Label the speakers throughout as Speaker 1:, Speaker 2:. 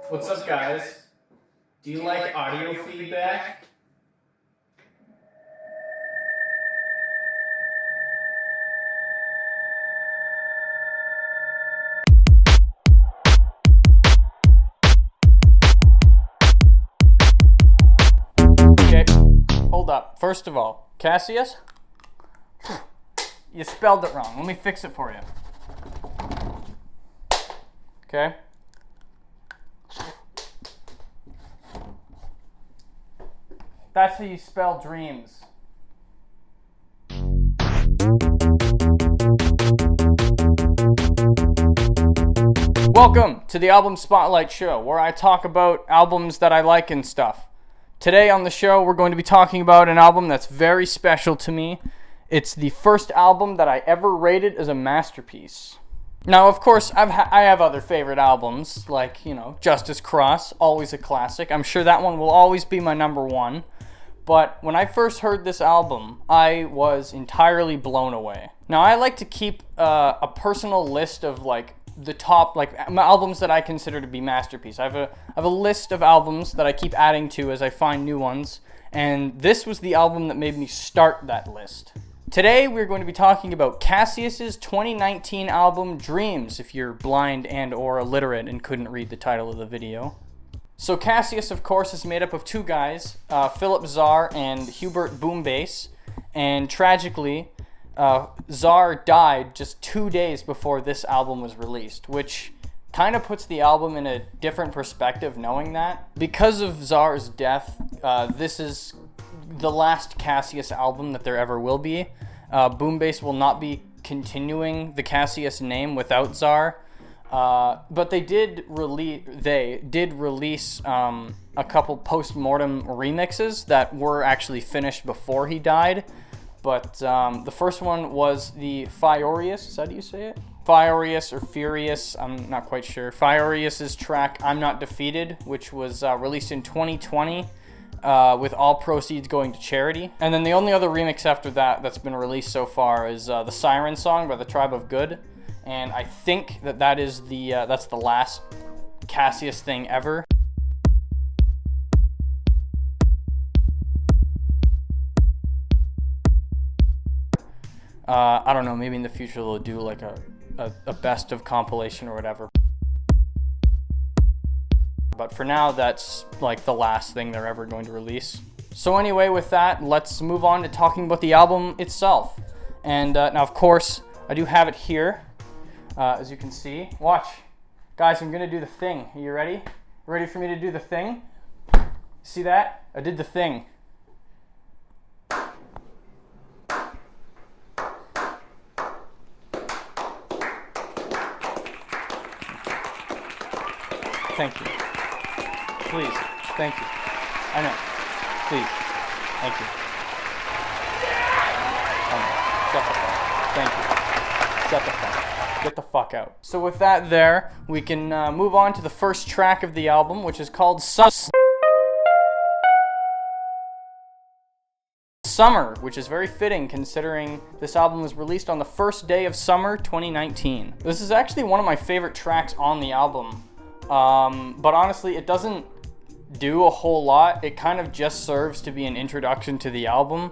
Speaker 1: What's up, guys? Do you like audio feedback?
Speaker 2: Okay, hold up. First of all, Cassius, you spelled it wrong. Let me fix it for you. Okay? That's how you spell dreams. Welcome to the Album Spotlight Show, where I talk about albums that I like and stuff. Today on the show, we're going to be talking about an album that's very special to me. It's the first album that I ever rated as a masterpiece. Now, of course, I have other favorite albums, like, Justice Cross, always a classic. I'm sure that one will always be my number one. But when I first heard this album, I was entirely blown away. Now, I like to keep a personal list of, the top, albums that I consider to be masterpieces. I have a list of albums that I keep adding to as I find new ones. And this was the album that made me start that list. Today, we're going to be talking about Cassius's 2019 album, Dreems, if you're blind and or illiterate and couldn't read the title of the video. So Cassius, of course, is made up of two guys, Philip Czar and Hubert Boombass. And tragically, Czar died just 2 days before this album was released, which kind of puts the album in a different perspective knowing that. Because of Czar's death, this is the last Cassius album that there ever will be. Boombass will not be continuing the Cassius name without Czar. But they did release a couple post-mortem remixes that were actually finished before he died. But the first one was the Furious, is that how you say it? Furious or Furious, I'm not quite sure. Furious's track, I'm Not Defeated, which was released in 2020 with all proceeds going to charity. And then the only other remix after that that's been released so far is the Siren Song by the Tribe of Good. And I think that is that's the last Cassius thing ever. I don't know, maybe in the future they'll do like a best of compilation or whatever. But for now, that's like the last thing they're ever going to release. So anyway, with that, let's move on to talking about the album itself. And now, of course, I do have it here. As you can see. Watch. Guys, I'm going to do the thing. Are you ready? Ready for me to do the thing? See that? I did the thing. Thank you. Please. Thank you. I know. Please. Thank you. Shut the fuck. Thank you. Shut the fuck. Get the fuck out. So with that there, we can move on to the first track of the album, which is called Summer, which is very fitting considering this album was released on the first day of summer 2019. This is actually one of my favorite tracks on the album, but honestly, it doesn't do a whole lot. It kind of just serves to be an introduction to the album.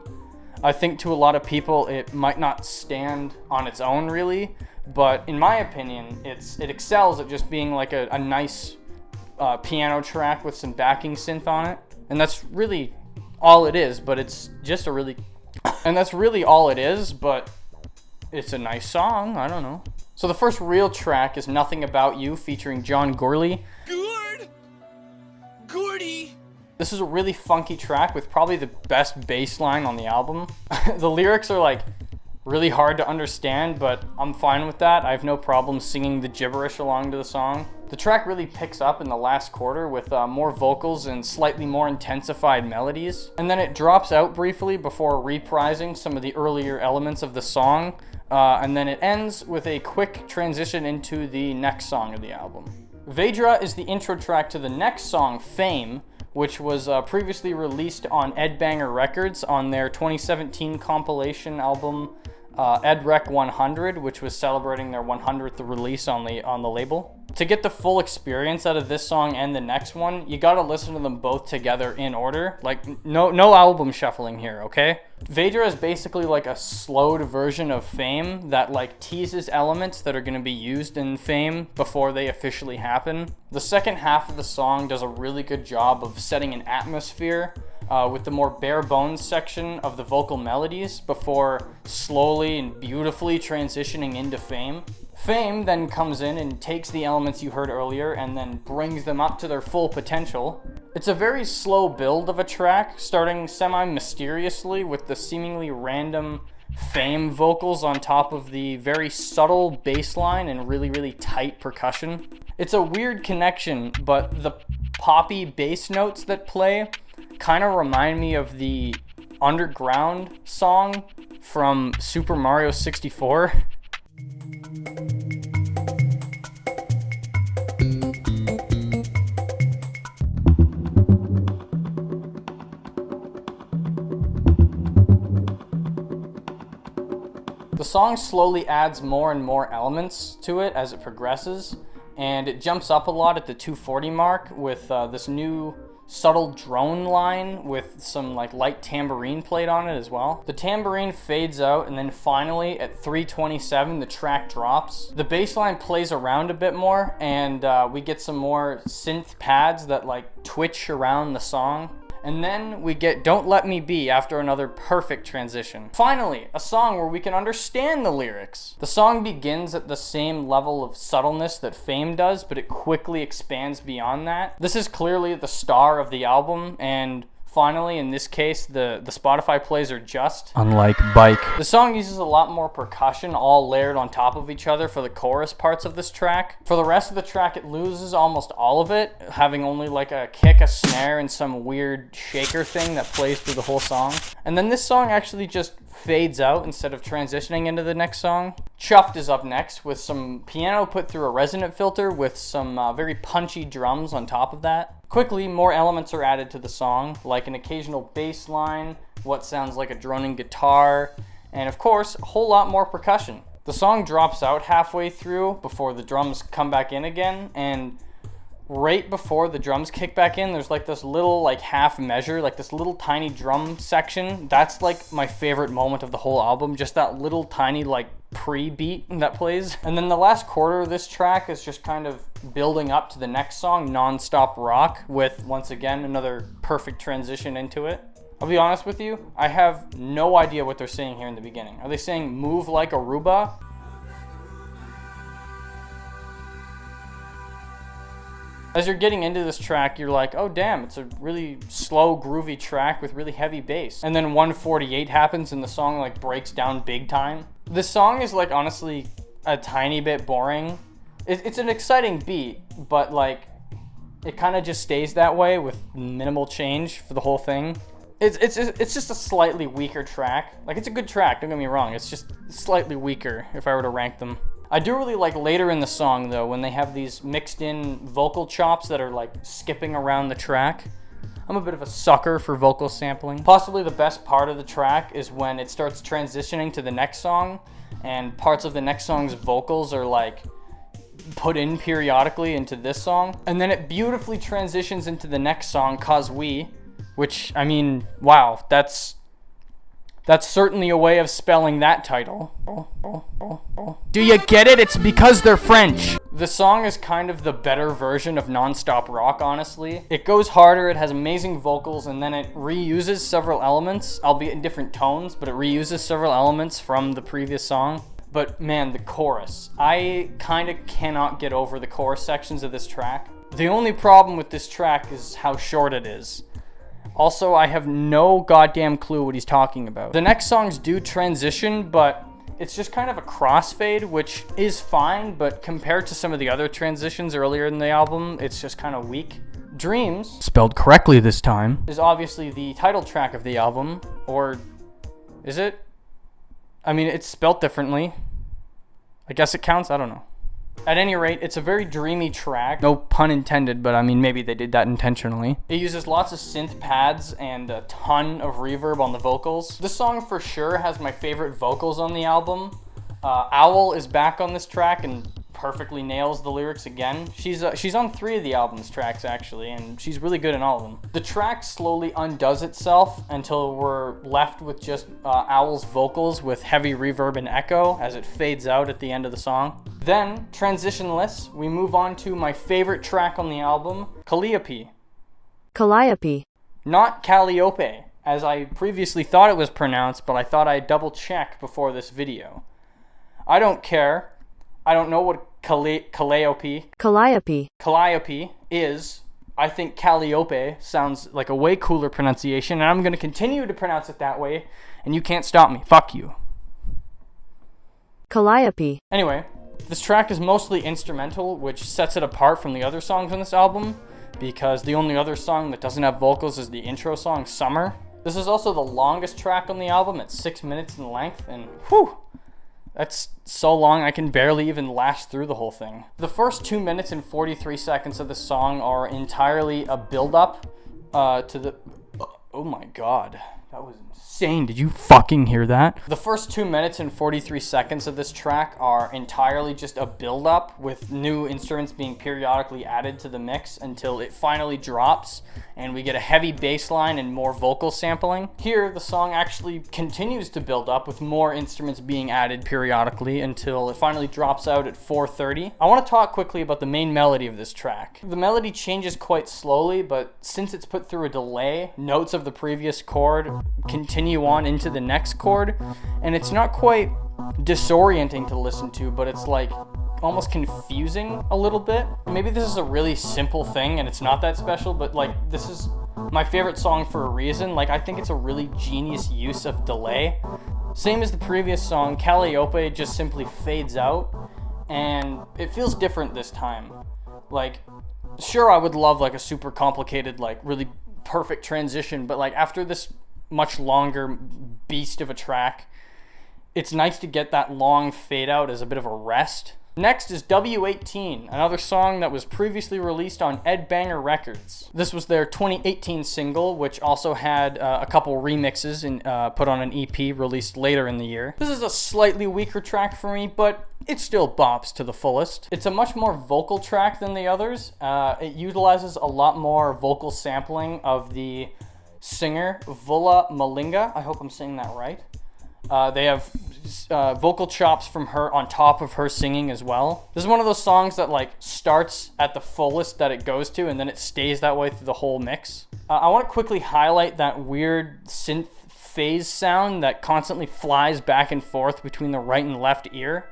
Speaker 2: I think to a lot of people, it might not stand on its own really, but in my opinion, it excels at just being like a nice piano track with some backing synth on it. And that's really all it is, but it's just that's really all it is, but it's a nice song, I don't know. So the first real track is Nothing About You featuring John Gourley. Gordy! This is a really funky track with probably the best bass line on the album. The lyrics are really hard to understand, but I'm fine with that. I have no problem singing the gibberish along to the song. The track really picks up in the last quarter with more vocals and slightly more intensified melodies. And then it drops out briefly before reprising some of the earlier elements of the song. And then it ends with a quick transition into the next song of the album. Vedra is the intro track to the next song, Fame, which was previously released on Ed Banger Records on their 2017 compilation album, Ed Rec 100, which was celebrating their 100th release on the label. To get the full experience out of this song and the next one, you gotta listen to them both together in order. Like, no album shuffling here, okay? Vedra is basically like a slowed version of Fame that like teases elements that are gonna be used in Fame before they officially happen. The second half of the song does a really good job of setting an atmosphere with the more bare bones section of the vocal melodies before slowly and beautifully transitioning into Fame. Fame then comes in and takes the elements you heard earlier and then brings them up to their full potential. It's a very slow build of a track, starting semi-mysteriously with the seemingly random Fame vocals on top of the very subtle bass line and really tight percussion. It's a weird connection, but the poppy bass notes that play kind of remind me of the Underground song from Super Mario 64. The song slowly adds more and more elements to it as it progresses, and it jumps up a lot at the 240 mark with this new subtle drone line with some like light tambourine played on it as well. The tambourine fades out, and then finally at 327 the track drops. The bass line plays around a bit more, and we get some more synth pads that like twitch around the song. And then we get Don't Let Me Be after another perfect transition. Finally, a song where we can understand the lyrics. The song begins at the same level of subtleness that Fame does, but it quickly expands beyond that. This is clearly the star of the album, and finally, in this case, the Spotify plays are just unlike Bike. The song uses a lot more percussion, all layered on top of each other for the chorus parts of this track. For the rest of the track, it loses almost all of it, having only like a kick, a snare, and some weird shaker thing that plays through the whole song. And then this song actually just fades out instead of transitioning into the next song. Chuffed is up next with some piano put through a resonant filter with some very punchy drums on top of that. Quickly, more elements are added to the song, like an occasional bass line, what sounds like a droning guitar, and of course, a whole lot more percussion. The song drops out halfway through before the drums come back in again, and right before the drums kick back in, there's like this little like half measure, like this little tiny drum section. That's like my favorite moment of the whole album, just that little tiny like pre-beat that plays. And then the last quarter of this track is just kind of building up to the next song, Non-Stop Rock, with once again another perfect transition into it. I'll be honest with you, I have no idea what they're saying here in the beginning. Are they saying move like Aruba? As you're getting into this track, you're like, oh damn, it's a really slow, groovy track with really heavy bass. And then 148 happens and the song like breaks down big time. This song is like honestly a tiny bit boring. It's an exciting beat, but like it kind of just stays that way with minimal change for the whole thing. It's just a slightly weaker track. Like it's a good track, don't get me wrong. It's just slightly weaker if I were to rank them. I do really like later in the song though, when they have these mixed in vocal chops that are like skipping around the track. I'm a bit of a sucker for vocal sampling. Possibly the best part of the track is when it starts transitioning to the next song and parts of the next song's vocals are like put in periodically into this song. And then it beautifully transitions into the next song, Cause We, which, I mean, wow, that's certainly a way of spelling that title. Do you get it? It's because they're French. The song is kind of the better version of Non-Stop Rock, honestly. It goes harder, it has amazing vocals, and then it reuses several elements, albeit in different tones, but it reuses several elements from the previous song. But man, the chorus. I kind of cannot get over the chorus sections of this track. The only problem with this track is how short it is. Also, I have no goddamn clue what he's talking about. The next songs do transition, but it's just kind of a crossfade, which is fine, but compared to some of the other transitions earlier in the album, it's just kind of weak. Dreems, spelled correctly this time, is obviously the title track of the album, or is it? I mean, it's spelled differently. I guess it counts, I don't know. At any rate, it's a very dreamy track. No pun intended, but I mean, maybe they did that intentionally. It uses lots of synth pads and a ton of reverb on the vocals. This song for sure has my favorite vocals on the album. Owl is back on this track and perfectly nails the lyrics again. She's on 3 of the album's tracks actually, and she's really good in all of them. The track slowly undoes itself until we're left with just Owl's vocals with heavy reverb and echo as it fades out at the end of the song. Then, transitionless, we move on to my favorite track on the album, Calliope.
Speaker 3: Calliope.
Speaker 2: Not Calliope, as I previously thought it was pronounced, but I thought I'd double check before this video. I don't care. I don't know what Calliope is. I think Calliope sounds like a way cooler pronunciation, and I'm going to continue to pronounce it that way, and you can't stop me. Fuck you.
Speaker 3: Calliope.
Speaker 2: Anyway, this track is mostly instrumental, which sets it apart from the other songs on this album, because the only other song that doesn't have vocals is the intro song, Summer. This is also the longest track on the album at 6 minutes in length, and whew, that's so long I can barely even last through the whole thing. The first 2 minutes and 43 seconds of the song are entirely a build-up to the... Oh my god, that was insane. Did you fucking hear that? The first 2 minutes and 43 seconds of this track are entirely just a build-up with new instruments being periodically added to the mix until it finally drops and we get a heavy bass line and more vocal sampling. Here, the song actually continues to build up with more instruments being added periodically until it finally drops out at 4:30. I want to talk quickly about the main melody of this track. The melody changes quite slowly, but since it's put through a delay, notes of the previous chord continue on into the next chord, and it's not quite disorienting to listen to, but it's like almost confusing a little bit. Maybe this is a really simple thing and it's not that special, but like this is my favorite song for a reason. Like I think it's a really genius use of delay. Same as the previous song, Calliope just simply fades out and it feels different this time. Like sure, I would love like a super complicated, like really perfect transition, but like after this much longer beast of a track, it's nice to get that long fade out as a bit of a rest. Next is W18, another song that was previously released on Ed Banger Records. This was their 2018 single, which also had a couple remixes and put on an EP released later in the year. This is a slightly weaker track for me, but it still bops to the fullest. It's a much more vocal track than the others. It utilizes a lot more vocal sampling of the singer Vula Malinga. I hope I'm saying that right. They have vocal chops from her on top of her singing as well. This is one of those songs that like starts at the fullest that it goes to and then it stays that way through the whole mix. I want to quickly highlight that weird synth phase sound that constantly flies back and forth between the right and left ear.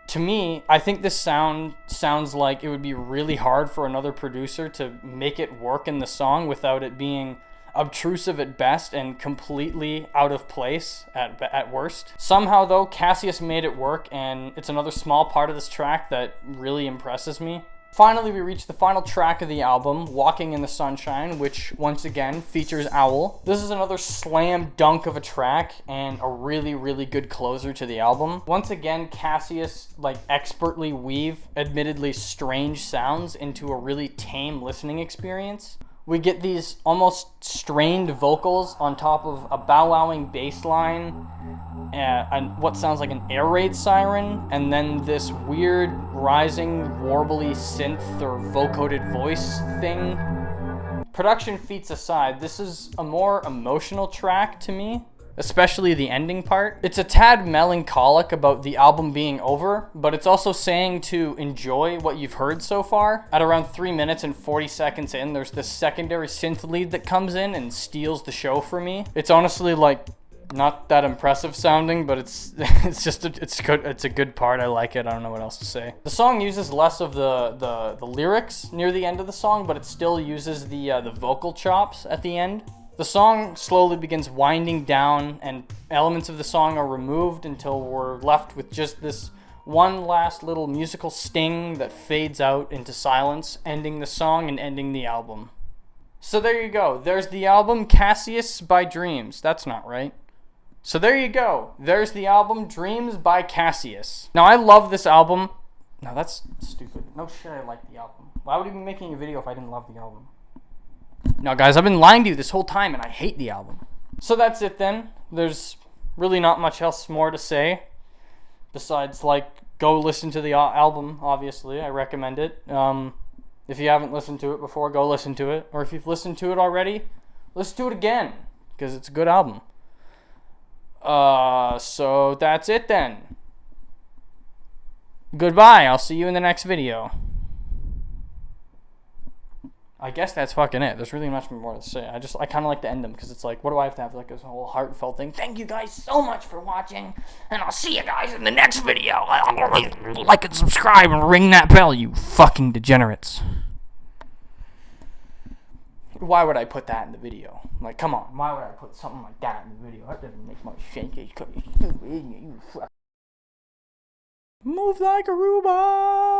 Speaker 2: To me, I think this sound sounds like it would be really hard for another producer to make it work in the song without it being obtrusive at best and completely out of place at worst. Somehow though, Cassius made it work, and it's another small part of this track that really impresses me. Finally, we reach the final track of the album, Walking in the Sunshine, which once again features Owl. This is another slam dunk of a track and a really, really good closer to the album. Once again, Cassius like expertly weave admittedly strange sounds into a really tame listening experience. We get these almost strained vocals on top of a bow-wowing bass line and what sounds like an air raid siren, and then this weird rising warbly synth or vocoded voice thing. Production feats aside, this is a more emotional track to me, especially the ending part. It's a tad melancholic about the album being over, but it's also saying to enjoy what you've heard so far. At around 3 minutes and 40 seconds in, there's this secondary synth lead that comes in and steals the show for me. It's honestly like not that impressive sounding, but it's good. It's a good part. I like it. I don't know what else to say. The song uses less of the lyrics near the end of the song, but it still uses the vocal chops at the end. The song slowly begins winding down, and elements of the song are removed until we're left with just this one last little musical sting that fades out into silence, ending the song and ending the album. So there you go. There's the album Cassius by Dreems. That's not right. So there you go. There's the album Dreems by Cassius. Now I love this album. No, that's stupid. No shit, I like the album. Why would I be making a video if I didn't love the album? Now guys, I've been lying to you this whole time and I hate the album. So that's it then. There's really not much else more to say besides like go listen to the album, obviously. I recommend it. If you haven't listened to it before, go listen to it. Or if you've listened to it already, listen to it again, because it's a good album. So that's it then. Goodbye. I'll see you in the next video. I guess that's fucking it. There's really much more to say. I kind of like to end them because it's like, what do I have to have like this whole heartfelt thing? Thank you guys so much for watching, and I'll see you guys in the next video. Like and subscribe and ring that bell, you fucking degenerates. Why would I put that in the video? Like, come on. Why would I put something like that in the video? That doesn't make much sense. You move like a robot.